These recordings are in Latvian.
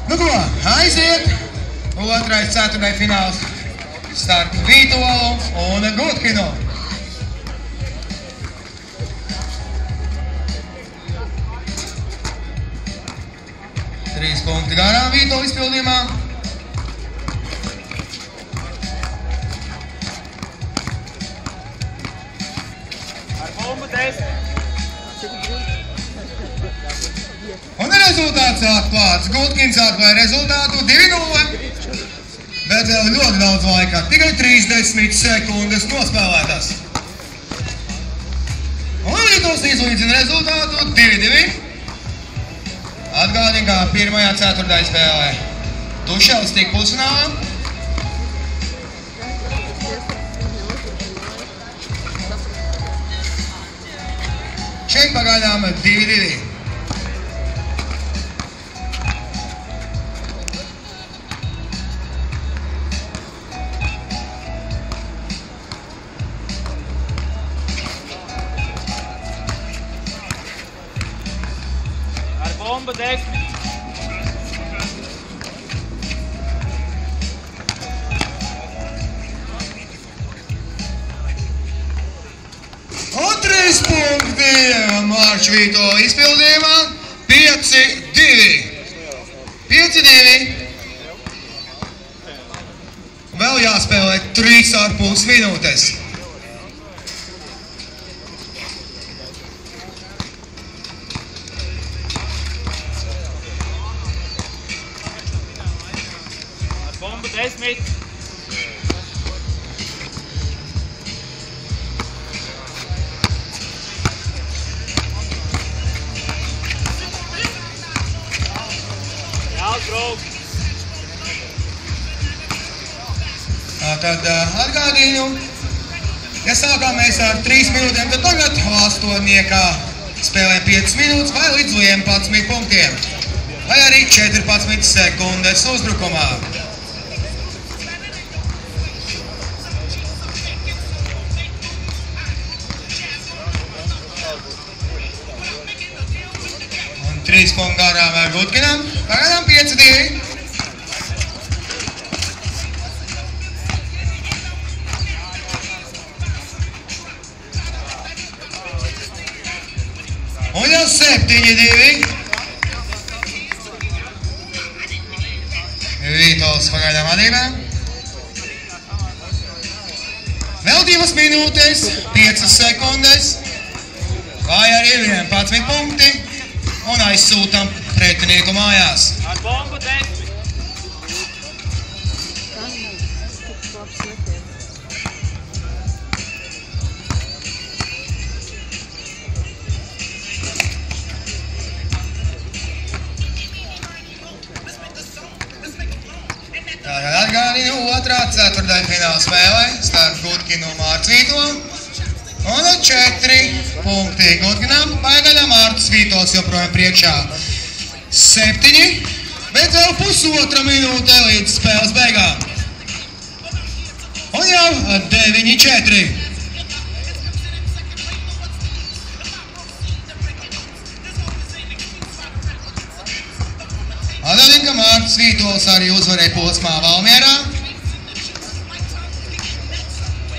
Nu ko, aiziet. Otrais ceturtdienas fināls starp Vītolu un Gudkinu. Trīs punkti garām Vītola izpildījumā. Ar bumbu 10. Un rezultāts atklāts. Gudkins atklāja rezultātu 2-0. Bet vēl ļoti daudz laika. Tikai 30 sekundes nospēlētas. Un Vītols izlīdzina rezultātu 2-2. Atgādina, kā pirmajā ceturtdienas spēlē Tušels tika pusfinālā. Šeit pagaidām 2-2. Ar bumbu 10. Un 3 punkti Mārča Vītola izpildījumā 5-2. 5-2. Vēl jāspēlē 3,5 minūtes. Ar bumbu 10. Jāuzbrauc. Tad atgādīju, ja sākām mēs ar 3 minūtēm, tad tagad 8 spēlēm 5 minūtes vai līdz 11 punktiem. Vai arī 14 sekundes uzbrukumā. Un 3 punktu garām ar Gudkinam. Pagaidām 5-2. Un jau 7-2. Vītols pagaidām vadībā. Vēl 2 minūtes, 5 sekundes. Vai arī 11 punkti. Un aizsūtam pretinieku mājās. Ar bumbu 10. Tagad atgādinu otrā ceturtdienas fināla spēlē starp Gudkinu un Mārtu Vītolu. Un 4 punkti Gudkinam. Pagaidām Mārtas Vītols joprojām priekšā 7, bet vēl pusotra minūte līdz spēles beigām. Un jau 9-4. Atgādinu, ka Mārtas Vītols arī uzvarēja posmā Valmierā.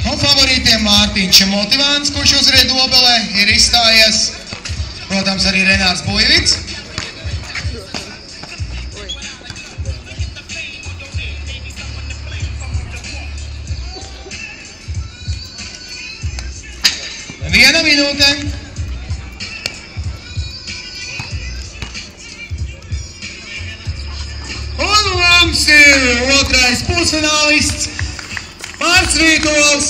Un favorītiem Mārtiņš Motivāns, kurš uzvarēja Dobelē, ir izstājies. Protams, arī Renārs Bujevits. Viena minūte. Un mums ir otrais pusfinālists Mārts Vītols.